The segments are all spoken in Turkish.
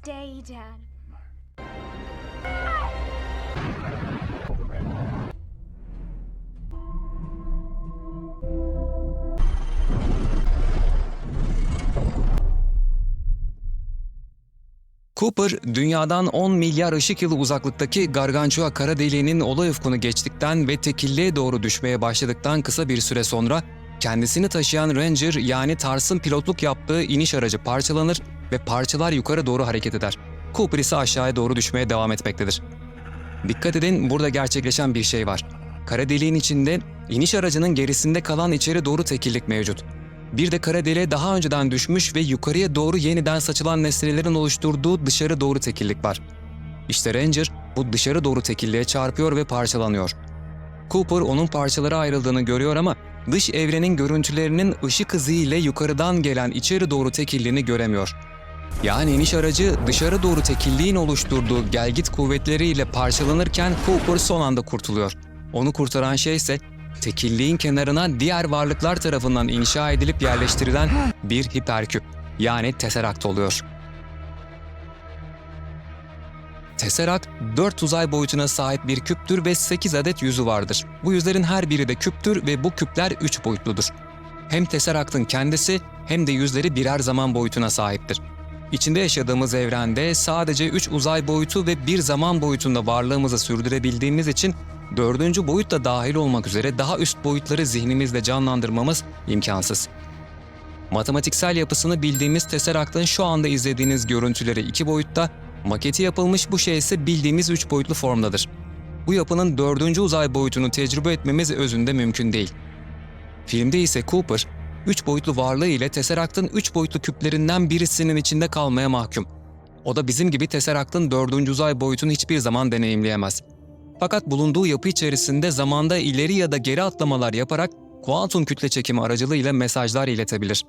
stay, Dad. Cooper, dünyadan 10 milyar ışık yılı uzaklıktaki Gargantua kara deliğinin olay ufkunu geçtikten ve tekilliğe doğru düşmeye başladıktan kısa bir süre sonra kendisini taşıyan Ranger yani Tars'ın pilotluk yaptığı iniş aracı parçalanır ve parçalar yukarı doğru hareket eder. Cooper ise aşağıya doğru düşmeye devam etmektedir. Dikkat edin, burada gerçekleşen bir şey var. Kara deliğin içinde iniş aracının gerisinde kalan içeri doğru tekillik mevcut. Bir de kara deliğe daha önceden düşmüş ve yukarıya doğru yeniden saçılan nesnelerin oluşturduğu dışarı doğru tekillik var. İşte Ranger bu dışarı doğru tekilliğe çarpıyor ve parçalanıyor. Cooper onun parçalara ayrıldığını görüyor ama dış evrenin görüntülerinin ışık hızı ile yukarıdan gelen içeri doğru tekilliğini göremiyor. Yani iniş aracı dışarı doğru tekilliğin oluşturduğu gelgit kuvvetleriyle parçalanırken Cooper son anda kurtuluyor. Onu kurtaran şey ise tekilliğin kenarına diğer varlıklar tarafından inşa edilip yerleştirilen bir hiperküp yani Tesseract oluyor. Tesseract 4 uzay boyutuna sahip bir küptür ve 8 adet yüzü vardır. Bu yüzlerin her biri de küptür ve bu küpler 3 boyutludur. Hem Tesseract'ın kendisi hem de yüzleri birer zaman boyutuna sahiptir. İçinde yaşadığımız evrende sadece 3 uzay boyutu ve 1 zaman boyutunda varlığımızı sürdürebildiğimiz için 4. boyut da dahil olmak üzere daha üst boyutları zihnimizde canlandırmamız imkansız. Matematiksel yapısını bildiğimiz Tesseract'ın şu anda izlediğiniz görüntüleri 2 boyutta, maketi yapılmış bu şey ise bildiğimiz 3 boyutlu formdadır. Bu yapının 4. uzay boyutunu tecrübe etmemiz özünde mümkün değil. Filmde ise Cooper, 3 boyutlu varlığı ile Tesseract'ın 3 boyutlu küplerinden birisinin içinde kalmaya mahkum. O da bizim gibi Tesseract'ın 4. uzay boyutunu hiçbir zaman deneyimleyemez. Fakat bulunduğu yapı içerisinde zamanda ileri ya da geri atlamalar yaparak kuantum kütle çekimi aracılığıyla mesajlar iletebilir.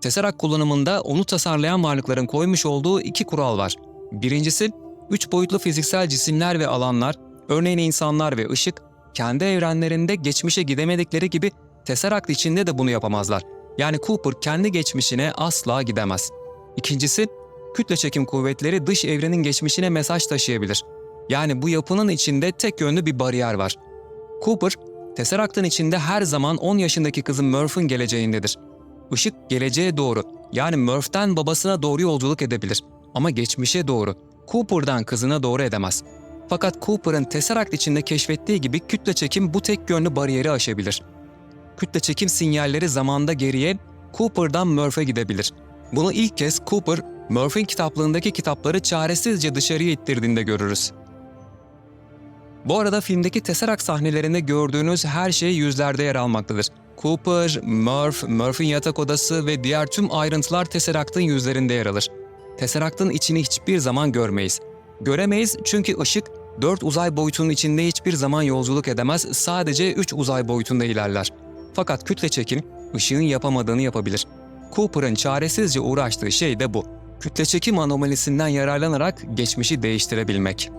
Tesseract kullanımında onu tasarlayan varlıkların koymuş olduğu 2 kural var. Birincisi, 3 boyutlu fiziksel cisimler ve alanlar, örneğin insanlar ve ışık, kendi evrenlerinde geçmişe gidemedikleri gibi Tesseract içinde de bunu yapamazlar. Yani Cooper kendi geçmişine asla gidemez. İkincisi, kütle çekim kuvvetleri dış evrenin geçmişine mesaj taşıyabilir. Yani bu yapının içinde tek yönlü bir bariyer var. Cooper, Tesseract'ın içinde her zaman 10 yaşındaki kızı Murph'ın geleceğindedir. Işık geleceğe doğru, yani Murph'ten babasına doğru yolculuk edebilir. Ama geçmişe doğru, Cooper'dan kızına doğru edemez. Fakat Cooper'ın Tesseract içinde keşfettiği gibi kütle çekim bu tek yönlü bariyeri aşabilir. Kütle çekim sinyalleri zamanda geriye, Cooper'dan Murph'e gidebilir. Bunu ilk kez Cooper, Murph'in kitaplığındaki kitapları çaresizce dışarıya ittirdiğinde görürüz. Bu arada filmdeki Tesseract sahnelerinde gördüğünüz her şey yüzlerde yer almaktadır. Cooper, Murph'in yatak odası ve diğer tüm ayrıntılar Tesseract'ın yüzlerinde yer alır. Tesseract'ın içini hiçbir zaman görmeyiz. Göremeyiz çünkü ışık 4 uzay boyutunun içinde hiçbir zaman yolculuk edemez, sadece 3 uzay boyutunda ilerler. Fakat kütle çekim, ışığın yapamadığını yapabilir. Cooper'ın çaresizce uğraştığı şey de bu. Kütle çekim anomalisinden yararlanarak geçmişi değiştirebilmek.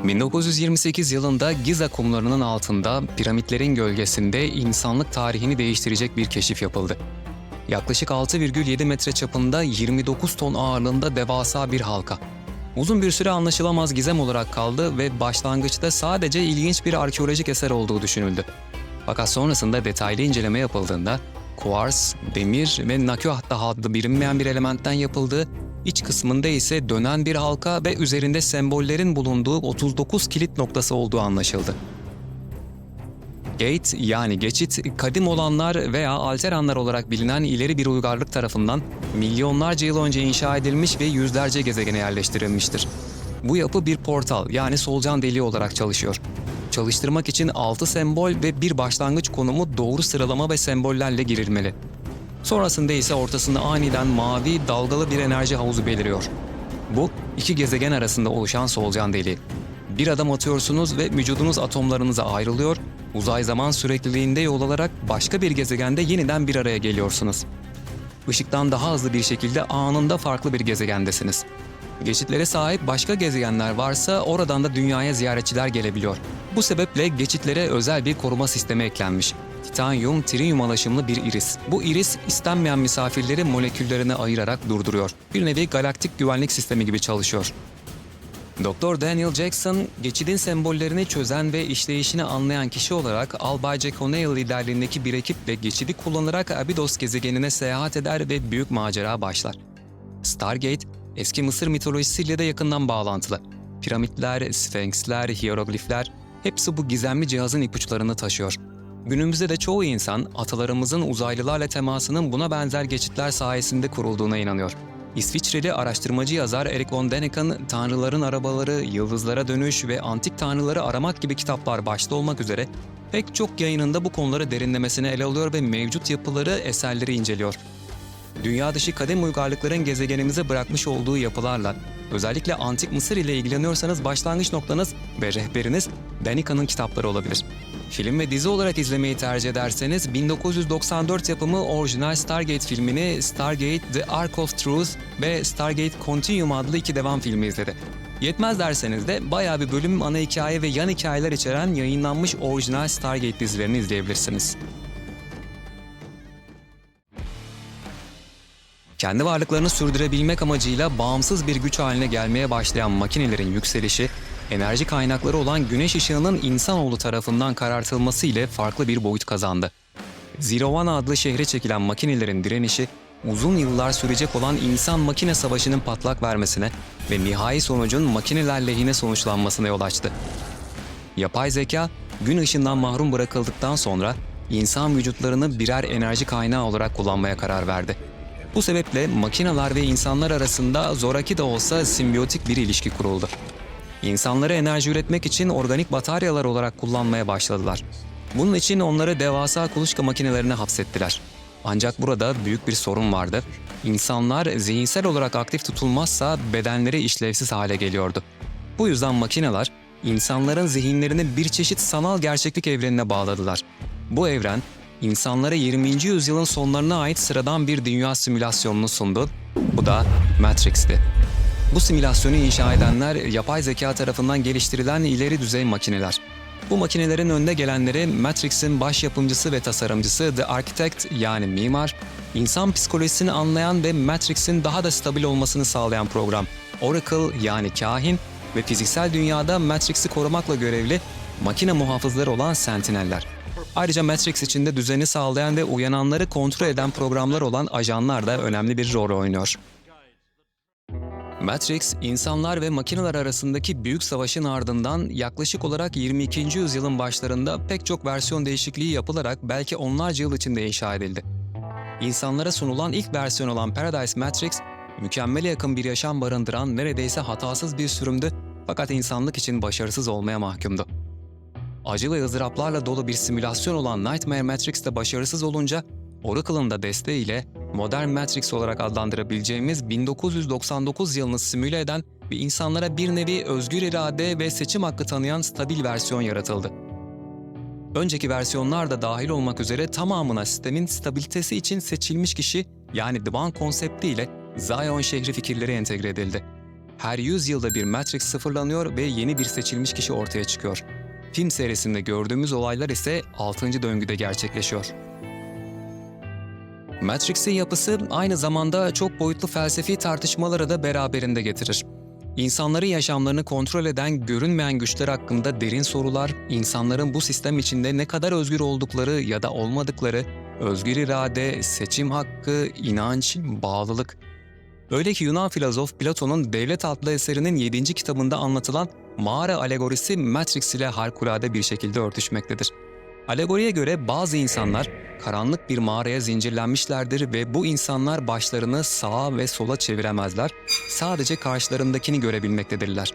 ...1928 yılında Giza kumlarının altında, piramitlerin gölgesinde insanlık tarihini değiştirecek bir keşif yapıldı. Yaklaşık 6,7 metre çapında 29 ton ağırlığında devasa bir halka. Uzun bir süre anlaşılamaz gizem olarak kaldı ve başlangıçta sadece ilginç bir arkeolojik eser olduğu düşünüldü. Fakat sonrasında detaylı inceleme yapıldığında kuars, demir ve nakuhatta adlı bilinmeyen bir elementten yapıldığı, iç kısmında ise dönen bir halka ve üzerinde sembollerin bulunduğu 39 kilit noktası olduğu anlaşıldı. Gate yani geçit, kadim olanlar veya alteranlar olarak bilinen ileri bir uygarlık tarafından milyonlarca yıl önce inşa edilmiş ve yüzlerce gezegene yerleştirilmiştir. Bu yapı bir portal yani solucan deliği olarak çalışıyor. Çalıştırmak için 6 sembol ve bir başlangıç konumu doğru sıralama ve sembollerle girilmeli. Sonrasında ise ortasında aniden mavi, dalgalı bir enerji havuzu beliriyor. Bu, 2 gezegen arasında oluşan solucan deliği. Bir adım atıyorsunuz ve vücudunuz atomlarınıza ayrılıyor, uzay zaman sürekliliğinde yol alarak başka bir gezegende yeniden bir araya geliyorsunuz. Işıktan daha hızlı bir şekilde anında farklı bir gezegendesiniz. Geçitlere sahip başka gezegenler varsa oradan da dünyaya ziyaretçiler gelebiliyor. Bu sebeple geçitlere özel bir koruma sistemi eklenmiş. titanyum, trinyum alaşımlı bir iris. Bu iris istenmeyen misafirleri moleküllerine ayırarak durduruyor. Bir nevi galaktik güvenlik sistemi gibi çalışıyor. Dr. Daniel Jackson, geçidin sembollerini çözen ve işleyişini anlayan kişi olarak Albay Jack O'Neill liderliğindeki bir ekiple geçidi kullanarak Abydos gezegenine seyahat eder ve büyük macera başlar. Stargate, eski Mısır mitolojisiyle de yakından bağlantılı. Piramitler, sfenksler, hiyeroglifler hepsi bu gizemli cihazın ipuçlarını taşıyor. Günümüzde de çoğu insan atalarımızın uzaylılarla temasının buna benzer geçitler sayesinde kurulduğuna inanıyor. İsviçreli araştırmacı yazar Erik von Däniken, Tanrıların Arabaları, Yıldızlara Dönüş ve Antik Tanrıları Aramak gibi kitaplar başta olmak üzere pek çok yayınında bu konuları derinlemesine ele alıyor ve mevcut yapıları, eserleri inceliyor. Dünya dışı kadim uygarlıkların gezegenimize bırakmış olduğu yapılarla, özellikle Antik Mısır ile ilgileniyorsanız başlangıç noktanız ve rehberiniz Däniken'ın kitapları olabilir. Film ve dizi olarak izlemeyi tercih ederseniz 1994 yapımı orijinal Stargate filmini Stargate The Ark of Truth ve Stargate Continuum adlı 2 devam filmi izledi. Yetmez derseniz de bayağı bir bölüm ana hikaye ve yan hikayeler içeren yayınlanmış orijinal Stargate dizilerini izleyebilirsiniz. Kendi varlıklarını sürdürebilmek amacıyla bağımsız bir güç haline gelmeye başlayan makinelerin yükselişi, enerji kaynakları olan güneş ışığının insanoğlu tarafından karartılması ile farklı bir boyut kazandı. Zero One adlı şehre çekilen makinelerin direnişi, uzun yıllar sürecek olan insan-makine savaşının patlak vermesine ve nihai sonucun makineler lehine sonuçlanmasına yol açtı. Yapay zeka, gün ışığından mahrum bırakıldıktan sonra insan vücutlarını birer enerji kaynağı olarak kullanmaya karar verdi. Bu sebeple makineler ve insanlar arasında zoraki de olsa simbiyotik bir ilişki kuruldu. İnsanları enerji üretmek için organik bataryalar olarak kullanmaya başladılar. Bunun için onları devasa kuluçka makinelerine hapsettiler. Ancak burada büyük bir sorun vardı. İnsanlar zihinsel olarak aktif tutulmazsa bedenleri işlevsiz hale geliyordu. Bu yüzden makineler insanların zihinlerini bir çeşit sanal gerçeklik evrenine bağladılar. Bu evren, İnsanlara 20. yüzyılın sonlarına ait sıradan bir dünya simülasyonunu sundu. Bu da Matrix'ti. Bu simülasyonu inşa edenler yapay zeka tarafından geliştirilen ileri düzey makineler. Bu makinelerin önde gelenleri Matrix'in baş yapımcısı ve tasarımcısı The Architect yani mimar, insan psikolojisini anlayan ve Matrix'in daha da stabil olmasını sağlayan program Oracle yani kahin ve fiziksel dünyada Matrix'i korumakla görevli makine muhafızları olan Sentineller. Ayrıca Matrix içinde düzeni sağlayan ve uyananları kontrol eden programlar olan ajanlar da önemli bir rol oynuyor. Matrix, insanlar ve makineler arasındaki büyük savaşın ardından yaklaşık olarak 22. yüzyılın başlarında pek çok versiyon değişikliği yapılarak belki onlarca yıl içinde inşa edildi. İnsanlara sunulan ilk versiyon olan Paradise Matrix, mükemmele yakın bir yaşam barındıran neredeyse hatasız bir sürümdü fakat insanlık için başarısız olmaya mahkumdu. Acı ve ızdıraplarla dolu bir simülasyon olan Nightmare Matrix de başarısız olunca, Oracle'ın da desteğiyle modern Matrix olarak adlandırabileceğimiz 1999 yılını simüle eden ve insanlara bir nevi özgür irade ve seçim hakkı tanıyan stabil versiyon yaratıldı. Önceki versiyonlar da dahil olmak üzere tamamına sistemin stabilitesi için seçilmiş kişi yani The One konseptiyle Zion şehri fikirleri entegre edildi. Her 100 yılda bir Matrix sıfırlanıyor ve yeni bir seçilmiş kişi ortaya çıkıyor. Film serisinde gördüğümüz olaylar ise 6. döngüde gerçekleşiyor. Matrix'in yapısı aynı zamanda çok boyutlu felsefi tartışmaları da beraberinde getirir. İnsanların yaşamlarını kontrol eden görünmeyen güçler hakkında derin sorular, insanların bu sistem içinde ne kadar özgür oldukları ya da olmadıkları, özgür irade, seçim hakkı, inanç, bağlılık. Öyle ki Yunan filozof Platon'un Devlet adlı eserinin 7. kitabında anlatılan mağara alegorisi Matrix ile harikulade bir şekilde örtüşmektedir. Alegoriye göre bazı insanlar karanlık bir mağaraya zincirlenmişlerdir ve bu insanlar başlarını sağa ve sola çeviremezler, sadece karşılarındakini görebilmektedirler.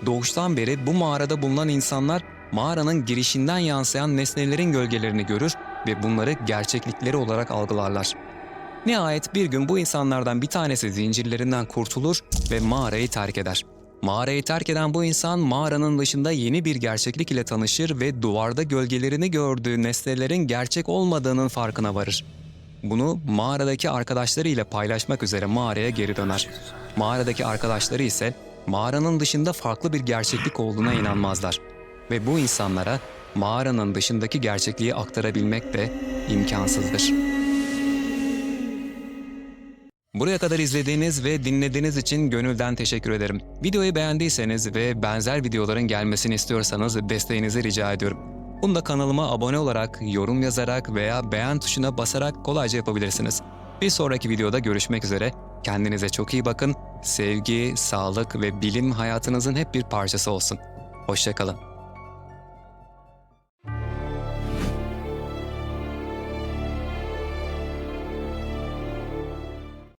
Doğuştan beri bu mağarada bulunan insanlar mağaranın girişinden yansıyan nesnelerin gölgelerini görür ve bunları gerçeklikleri olarak algılarlar. Nihayet bir gün bu insanlardan bir tanesi zincirlerinden kurtulur ve mağarayı terk eder. Mağarayı terk eden bu insan mağaranın dışında yeni bir gerçeklik ile tanışır ve duvarda gölgelerini gördüğü nesnelerin gerçek olmadığının farkına varır. Bunu mağaradaki arkadaşlarıyla paylaşmak üzere mağaraya geri döner. Mağaradaki arkadaşları ise mağaranın dışında farklı bir gerçeklik olduğuna inanmazlar. Ve bu insanlara mağaranın dışındaki gerçekliği aktarabilmek de imkansızdır. Buraya kadar izlediğiniz ve dinlediğiniz için gönülden teşekkür ederim. Videoyu beğendiyseniz ve benzer videoların gelmesini istiyorsanız desteğinizi rica ediyorum. Bunu da kanalıma abone olarak, yorum yazarak veya beğen tuşuna basarak kolayca yapabilirsiniz. Bir sonraki videoda görüşmek üzere. Kendinize çok iyi bakın. Sevgi, sağlık ve bilim hayatınızın hep bir parçası olsun. Hoşça kalın.